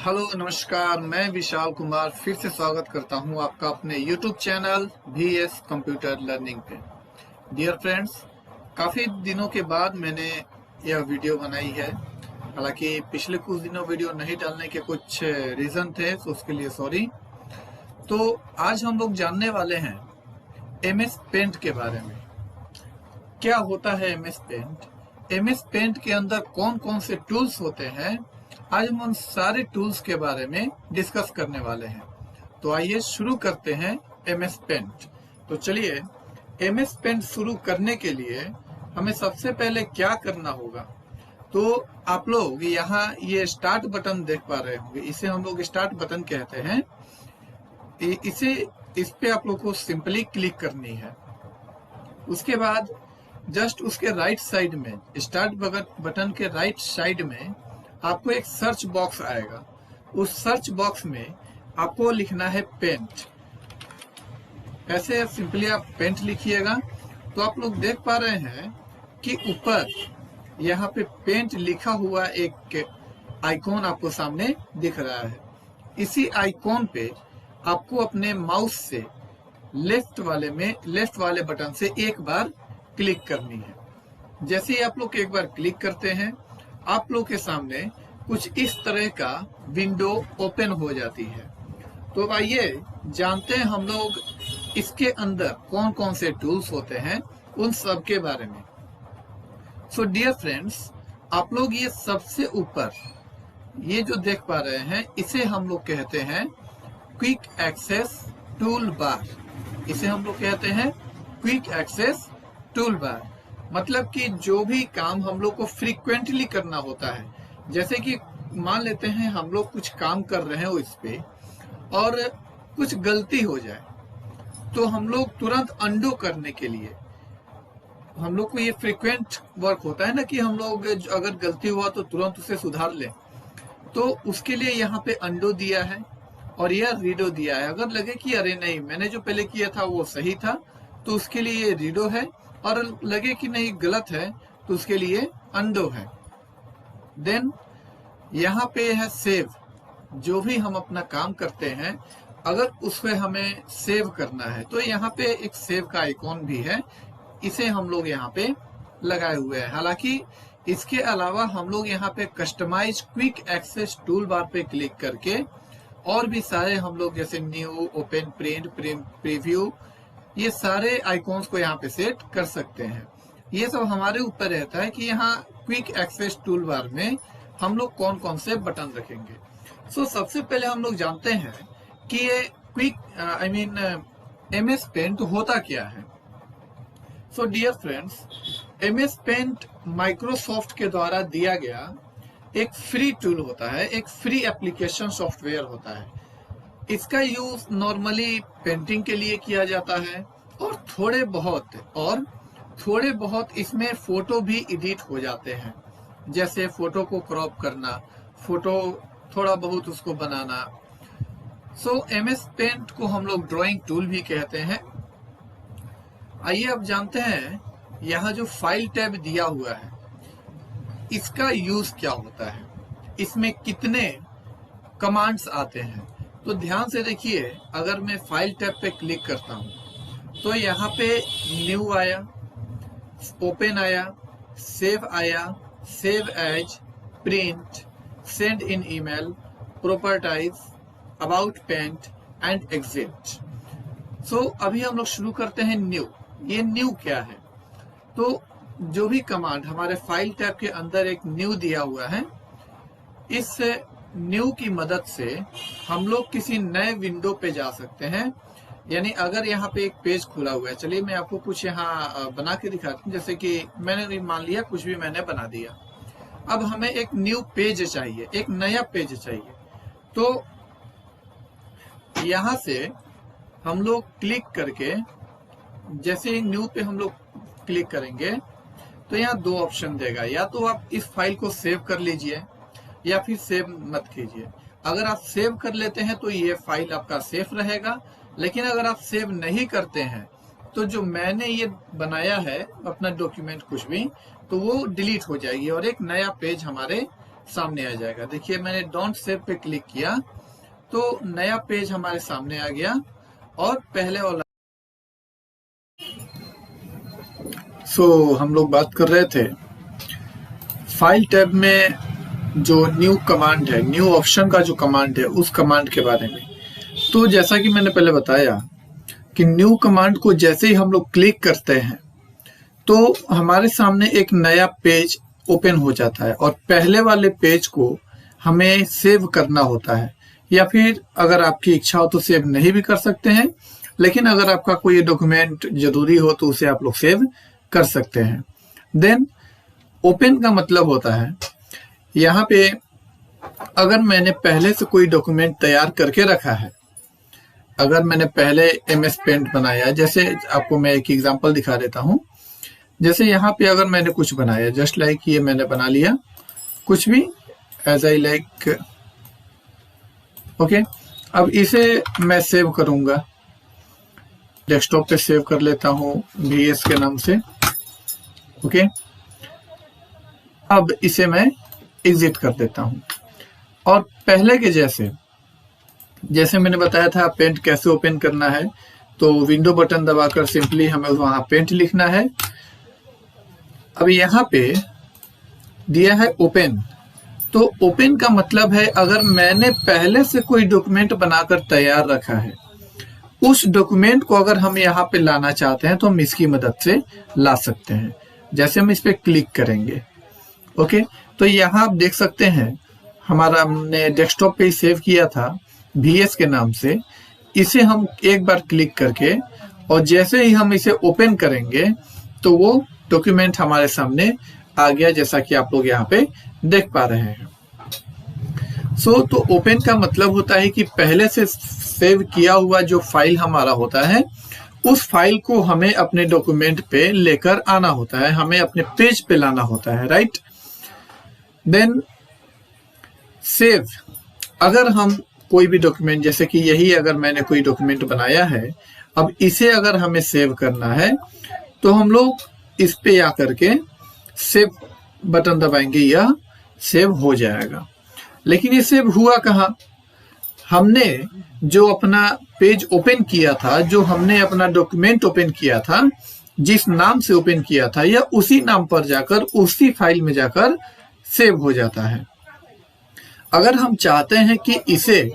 Hello नमस्कार, मैं विशाल कुमार फिर से स्वागत करता हूं आपका अपने YouTube channel VS computer learning पे। डियर फ्रेंड्स, काफ़ी दिनों के बाद मैंने यह वीडियो बनाई है। हालांकि पिछले कुछ दिनों वीडियो नहीं डालने के कुछ रीज़न थे, तो उसके लिए सॉरी। तो आज हम लोग जानने वाले हैं MS पेंट के बारे में। क्या होता है MS पेंट, MS पेंट के अंदर कौन कौन से टूल्स होते हैं, आज हम उन सारे टूल्स के बारे में डिस्कस करने वाले हैं। तो आइए शुरू करते हैं MS पेंट। तो चलिए, MS पेंट शुरू करने के लिए हमें सबसे पहले क्या करना होगा। तो आप लोग यहाँ ये स्टार्ट बटन देख पा रहे होंगे, इसे हम लोग स्टार्ट बटन कहते हैं। इस पे आप लोग को सिंपली क्लिक करनी है। उसके बाद जस्ट उसके राइट साइड में, स्टार्ट बटन के राइट साइड में आपको एक सर्च बॉक्स आएगा। उस सर्च बॉक्स में आपको लिखना है पेंट। ऐसे सिंपली आप पेंट लिखिएगा तो आप लोग देख पा रहे हैं कि ऊपर यहाँ पे पेंट लिखा हुआ एक आइकॉन आपको सामने दिख रहा है। इसी आइकॉन पे आपको अपने माउस से लेफ्ट वाले बटन से एक बार क्लिक करनी है। जैसे ही आप लोग एक बार क्लिक करते हैं, आप लोग के सामने कुछ इस तरह का विंडो ओपन हो जाती है। तो आइए जानते हैं हम लोग इसके अंदर कौन कौन से टूल्स होते हैं, उन सब के बारे में। सो डियर फ्रेंड्स, आप लोग ये सबसे ऊपर ये जो देख पा रहे हैं, इसे हम लोग कहते हैं क्विक एक्सेस टूल बार। इसे हम लोग कहते हैं क्विक एक्सेस टूल बार। मतलब कि जो भी काम हम लोग को फ्रीक्वेंटली करना होता है, जैसे कि मान लेते हैं हम लोग कुछ काम कर रहे हो इस पे और कुछ गलती हो जाए, तो हम लोग तुरंत अंडो करने के लिए, हम लोग को ये फ्रीक्वेंट वर्क होता है ना कि हम लोग अगर गलती हुआ तो तुरंत उसे सुधार लें। तो उसके लिए यहाँ पे अंडो दिया है और यह रीडो दिया है। अगर लगे कि अरे नहीं, मैंने जो पहले किया था वो सही था, तो उसके लिए ये रीडो है, और लगे कि नहीं गलत है तो उसके लिए अंडो है। देन यहाँ पे है सेव। जो भी हम अपना काम करते हैं, अगर उसमें हमें सेव करना है तो यहाँ पे एक सेव का आइकॉन भी है, इसे हम लोग यहाँ पे लगाए हुए हैं। हालांकि इसके अलावा हम लोग यहाँ पे customize quick access tool bar पे क्लिक करके और भी सारे हम लोग जैसे न्यू, ओपन, प्रिंट, प्रीव्यू, ये सारे आइकॉन्स को यहाँ पे सेट कर सकते हैं। ये सब हमारे ऊपर रहता है कि यहाँ क्विक एक्सेस टूल बार में हम लोग कौन कौन से बटन रखेंगे। सो सबसे पहले हम लोग जानते हैं कि ये क्विक MS पेंट होता क्या है। So dear friends, MS paint Microsoft के द्वारा दिया गया एक फ्री टूल होता है, एक फ्री एप्लीकेशन सॉफ्टवेयर होता है। इसका यूज नॉर्मली पेंटिंग के लिए किया जाता है और थोड़े बहुत इसमें फोटो भी एडिट हो जाते हैं, जैसे फोटो को क्रॉप करना, फोटो थोड़ा बहुत उसको बनाना। सो MS पेंट को हम लोग ड्राइंग टूल भी कहते हैं। आइए अब जानते हैं यहाँ जो फाइल टैब दिया हुआ है, इसका यूज क्या होता है, इसमें कितने कमांड्स आते हैं। तो ध्यान से देखिए, अगर मैं फाइल टैब पे क्लिक करता हूं तो यहाँ पे न्यू आया, ओपन आया, सेव आया, save as, print, send in email, properties, about paint and exit. So अभी हम लोग शुरू करते हैं न्यू। ये न्यू क्या है? तो जो भी कमांड हमारे फाइल टैब के अंदर एक न्यू दिया हुआ है, इस न्यू की मदद से हम लोग किसी नए विंडो पे जा सकते हैं। यानी अगर यहाँ पे एक पेज खुला हुआ है, चलिए मैं आपको कुछ यहाँ बना के दिखाता हूँ। जैसे कि मैंने मान लिया कुछ भी मैंने बना दिया, अब हमें एक न्यू पेज चाहिए, एक नया पेज चाहिए। तो यहाँ से हम लोग क्लिक करके, जैसे न्यू पे हम लोग क्लिक करेंगे तो यहाँ दो ऑप्शन देगा, या तो आप इस फाइल को सेव कर लीजिए या फिर सेव मत कीजिए। अगर आप सेव कर लेते हैं तो ये फाइल आपका सेफ रहेगा, लेकिन अगर आप सेव नहीं करते हैं तो जो मैंने ये बनाया है अपना डॉक्यूमेंट कुछ भी, तो वो डिलीट हो जाएगी और एक नया पेज हमारे सामने आ जाएगा। देखिए मैंने डोंट सेव पे क्लिक किया तो नया पेज हमारे सामने आ गया और पहले वाला। हम लोग बात कर रहे थे फाइल टैब में जो न्यू कमांड है, न्यू ऑप्शन का जो कमांड है, उस कमांड के बारे में। तो जैसा कि मैंने पहले बताया कि न्यू कमांड को जैसे ही हम लोग क्लिक करते हैं तो हमारे सामने एक नया पेज ओपन हो जाता है और पहले वाले पेज को हमें सेव करना होता है, या फिर अगर आपकी इच्छा हो तो सेव नहीं भी कर सकते हैं, लेकिन अगर आपका कोई डॉक्यूमेंट जरूरी हो तो उसे आप लोग सेव कर सकते हैं। देन ओपन का मतलब होता है यहाँ पे अगर मैंने पहले से कोई डॉक्यूमेंट तैयार करके रखा है, अगर मैंने पहले MS पेंट बनाया, जैसे आपको मैं एक एग्जांपल दिखा देता हूँ। जैसे यहाँ पे अगर मैंने कुछ बनाया, जस्ट लाइक ये मैंने बना लिया कुछ भी एज आई लाइक, ओके। अब इसे मैं सेव करूंगा, डेस्कटॉप पे सेव कर लेता हूँ VS के नाम से, ओके। अब इसे मैं एग्जिट कर देता हूँ और पहले के जैसे मैंने बताया था पेंट कैसे ओपन करना है, तो विंडो बटन दबाकर सिंपली हमें वहां पेंट लिखना है। अब यहाँ पे दिया है ओपन, तो ओपन का मतलब है अगर मैंने पहले से कोई डॉक्यूमेंट बनाकर तैयार रखा है, उस डॉक्यूमेंट को अगर हम यहाँ पे लाना चाहते हैं तो हम इसकी मदद से ला सकते हैं। जैसे हम इस पे क्लिक करेंगे, ओके, तो यहाँ आप देख सकते हैं हमारा हमने डेस्कटॉप पे ही सेव किया था VS के नाम से। इसे हम एक बार क्लिक करके और जैसे ही हम इसे ओपन करेंगे तो वो डॉक्यूमेंट हमारे सामने आ गया, जैसा कि आप लोग यहाँ पे देख पा रहे हैं। तो ओपन का मतलब होता है कि पहले से सेव किया हुआ जो फाइल हमारा होता है, उस फाइल को हमें अपने डॉक्यूमेंट पे लेकर आना होता है, हमें अपने पेज पे लाना होता है, राइट। देन सेव, अगर हम कोई भी डॉक्यूमेंट, जैसे कि यही अगर मैंने कोई डॉक्यूमेंट बनाया है, अब इसे अगर हमें सेव करना है तो हम लोग इस पे आकर के सेव बटन दबाएंगे, यह सेव हो जाएगा। लेकिन ये सेव हुआ कहाँ? हमने जो अपना पेज ओपन किया था, जो हमने अपना डॉक्यूमेंट ओपन किया था, जिस नाम से ओपन किया था, यह उसी नाम पर जाकर उसी फाइल में जाकर सेव हो जाता है। अगर हम चाहते हैं कि इसे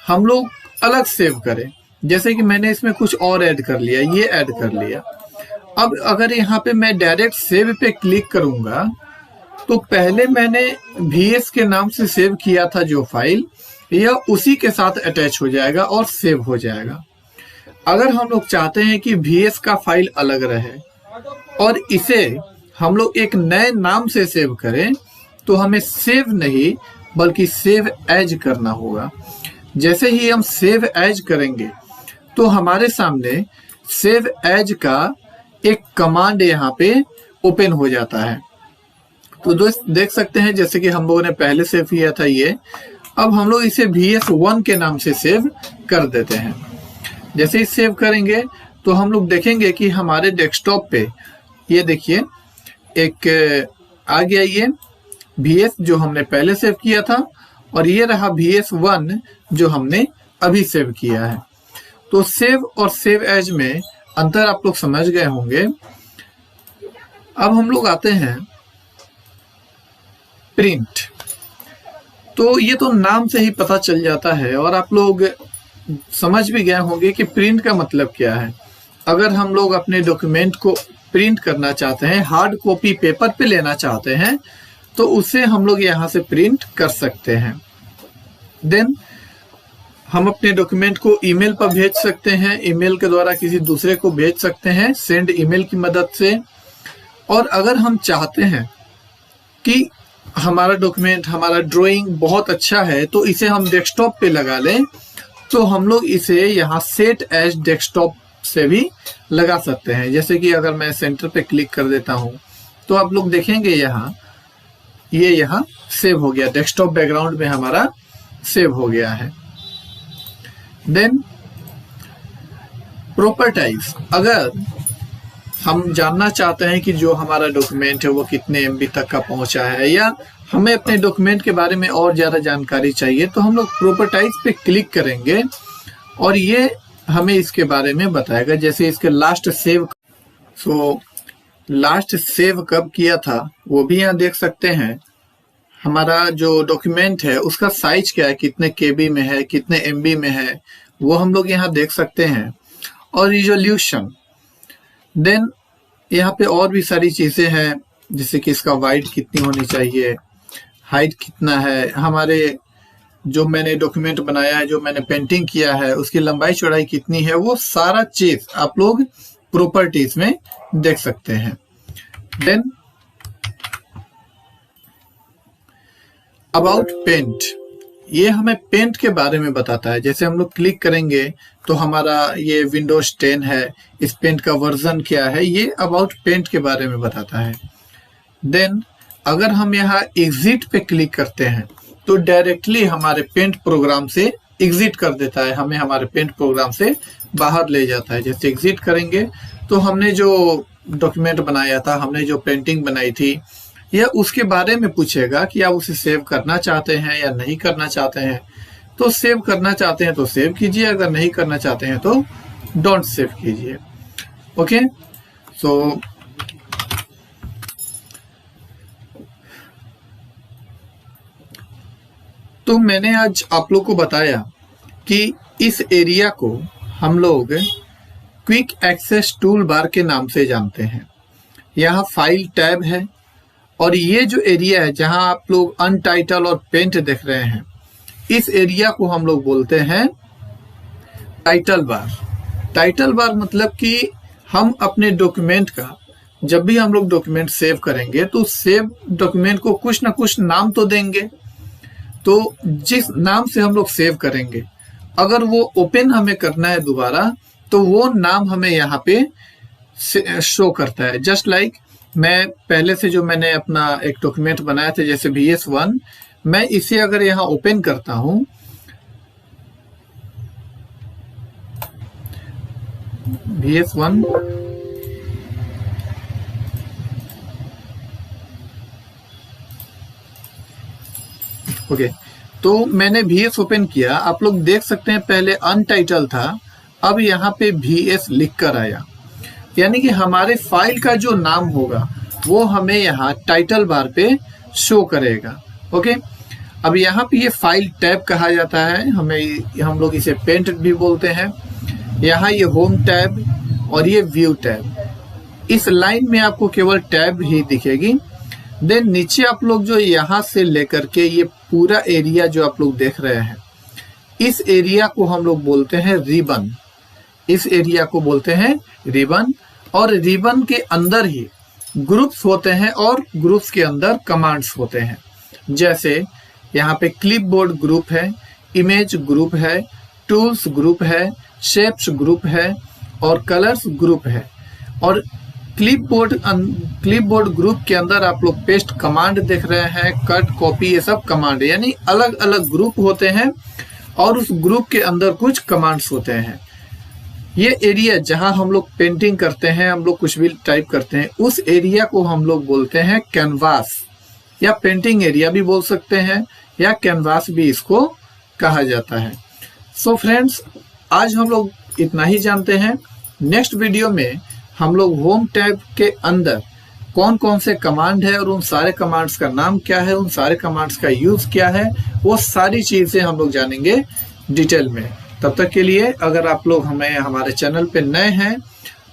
हम लोग अलग सेव करें, जैसे कि मैंने इसमें कुछ और ऐड कर लिया, ये ऐड कर लिया, अब अगर यहाँ पे मैं डायरेक्ट सेव पे क्लिक करूंगा तो पहले मैंने VS के नाम से सेव किया था जो फाइल, यह उसी के साथ अटैच हो जाएगा और सेव हो जाएगा। अगर हम लोग चाहते हैं कि VS का फाइल अलग रहे और इसे हम लोग एक नए नाम से सेव करें, तो हमें सेव नहीं बल्कि सेव एज करना होगा। जैसे ही हम सेव एज करेंगे तो हमारे सामने सेव एज का एक कमांड यहाँ पे ओपन हो जाता है। तो दोस्त देख सकते हैं जैसे कि हम लोगों ने पहले सेव किया था ये, अब हम लोग इसे VS1 के नाम से सेव कर देते हैं। जैसे ही सेव करेंगे तो हम लोग देखेंगे कि हमारे डेस्कटॉप पे ये देखिए एक आ गया ये VS जो हमने पहले सेव किया था, और ये रहा VS1 जो हमने अभी सेव किया है। तो सेव और सेव एज में अंतर आप लोग समझ गए होंगे। अब हम लोग आते हैं प्रिंट। तो ये तो नाम से ही पता चल जाता है और आप लोग समझ भी गए होंगे कि प्रिंट का मतलब क्या है। अगर हम लोग अपने डॉक्यूमेंट को प्रिंट करना चाहते हैं, हार्ड कॉपी पेपर पे लेना चाहते हैं, तो उसे हम लोग यहाँ से प्रिंट कर सकते हैं। देन हम अपने डॉक्यूमेंट को ईमेल पर भेज सकते हैं, ईमेल के द्वारा किसी दूसरे को भेज सकते हैं सेंड ईमेल की मदद से। और अगर हम चाहते हैं कि हमारा डॉक्यूमेंट, हमारा ड्राइंग बहुत अच्छा है तो इसे हम डेस्कटॉप पे लगा लें, तो हम लोग इसे यहाँ सेट एज डेस्कटॉप से भी लगा सकते हैं। जैसे कि अगर मैं सेंटर पे क्लिक कर देता हूँ तो आप लोग देखेंगे ये यहाँ सेव हो गया, डेस्कटॉप बैकग्राउंड में हमारा सेव हो गया है। देन प्रॉपर्टीज, अगर हम जानना चाहते हैं कि जो हमारा डॉक्यूमेंट है वो कितने MB तक का पहुंचा है, या हमें अपने डॉक्यूमेंट के बारे में और ज़्यादा जानकारी चाहिए तो हम लोग प्रॉपर्टाइज पे क्लिक करेंगे और ये हमें इसके बारे में बताएगा। जैसे इसके लास्ट सेव कब किया था वो भी यहाँ देख सकते हैं। हमारा जो डॉक्यूमेंट है उसका साइज क्या है, कितने केबी में है, कितने एमबी में है, वो हम लोग यहाँ देख सकते हैं। और रिजोल्यूशन, देन यहाँ पे और भी सारी चीज़ें हैं, जैसे कि इसका वाइड कितनी होनी चाहिए, हाइट कितना है, हमारे जो मैंने डॉक्यूमेंट बनाया है, जो मैंने पेंटिंग किया है, उसकी लंबाई चौड़ाई कितनी है, वो सारा चीज आप लोग प्रॉपर्टीज में देख सकते हैं। देन अबाउट पेंट, ये हमें पेंट के बारे में बताता है। जैसे हम लोग क्लिक करेंगे तो हमारा ये विंडोज 10 है, इस पेंट का वर्जन क्या है, ये अबाउट पेंट के बारे में बताता है। देन अगर हम यहाँ एग्जिट पे क्लिक करते हैं तो डायरेक्टली हमारे पेंट प्रोग्राम से एग्जिट कर देता है, हमें हमारे पेंट प्रोग्राम से बाहर ले जाता है। जैसे एग्जिट करेंगे तो हमने जो डॉक्यूमेंट बनाया था, हमने जो पेंटिंग बनाई थी, यह उसके बारे में पूछेगा कि आप उसे सेव करना चाहते हैं या नहीं करना चाहते हैं। तो सेव करना चाहते हैं तो सेव कीजिए, अगर नहीं करना चाहते हैं तो डोंट सेव कीजिए। ओके, सो तो मैंने आज आप लोग को बताया कि इस एरिया को हम लोग क्विक एक्सेस टूल बार के नाम से जानते हैं। यहाँ फाइल टैब है और ये जो एरिया है जहां आप लोग अनटाइटल और पेंट देख रहे हैं, इस एरिया को हम लोग बोलते हैं टाइटल बार। टाइटल बार मतलब कि हम अपने डॉक्यूमेंट का, जब भी हम लोग डॉक्यूमेंट सेव करेंगे तो सेव डॉक्यूमेंट को कुछ ना कुछ नाम तो देंगे। तो जिस नाम से हम लोग सेव करेंगे, अगर वो ओपन हमें करना है दोबारा, तो वो नाम हमें यहाँ पे शो करता है। जस्ट लाइक मैं पहले से जो मैंने अपना एक डॉक्यूमेंट बनाया था, जैसे VS1, मैं इसे अगर यहाँ ओपन करता हूं, VS1, ओके, तो मैंने VS ओपन किया। आप लोग देख सकते हैं पहले अनटाइटल था, अब यहाँ पे VS लिख कर आया, यानी कि हमारे फाइल का जो नाम होगा वो हमें यहाँ टाइटल बार पे शो करेगा। ओके, अब यहाँ पे ये फाइल टैब कहा जाता है, हम लोग इसे पेंट भी बोलते हैं। यहाँ ये होम टैब और ये व्यू टैब, इस लाइन में आपको केवल टैब ही दिखेगी। देन नीचे आप लोग जो यहाँ से लेकर के ये पूरा एरिया जो आप लोग देख रहे हैं, इस एरिया को हम लोग बोलते हैं रिबन। इस एरिया को बोलते हैं रिबन, और रिबन के अंदर ही ग्रुप्स होते हैं और ग्रुप्स के अंदर कमांड्स होते हैं। जैसे यहाँ पे क्लिपबोर्ड ग्रुप है, इमेज ग्रुप है, टूल्स ग्रुप है, शेप्स ग्रुप है और कलर्स ग्रुप है। और क्लिपबोर्ड ग्रुप के अंदर आप लोग पेस्ट कमांड देख रहे हैं, कट, कॉपी, ये सब कमांड, यानी अलग अलग ग्रुप होते हैं और उस ग्रुप के अंदर कुछ कमांड्स होते हैं। ये एरिया जहां हम लोग पेंटिंग करते हैं, हम लोग कुछ भी टाइप करते हैं, उस एरिया को हम लोग बोलते हैं कैनवास, या पेंटिंग एरिया भी बोल सकते हैं, या कैनवास भी इसको कहा जाता है। सो फ्रेंड्स, आज हम लोग इतना ही जानते हैं। नेक्स्ट वीडियो में हम लोग होम टैब के अंदर कौन कौन से कमांड है और उन सारे कमांड्स का नाम क्या है, उन सारे कमांड्स का यूज क्या है, वो सारी चीजें हम लोग जानेंगे डिटेल में। तब तक के लिए अगर आप लोग हमारे चैनल पे नए हैं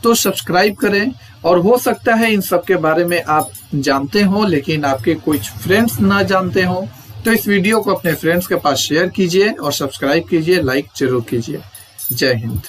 तो सब्सक्राइब करें, और हो सकता है इन सब के बारे में आप जानते हो लेकिन आपके कुछ फ्रेंड्स ना जानते हो, तो इस वीडियो को अपने फ्रेंड्स के पास शेयर कीजिए और सब्सक्राइब कीजिए, लाइक जरूर कीजिए। जय हिंद।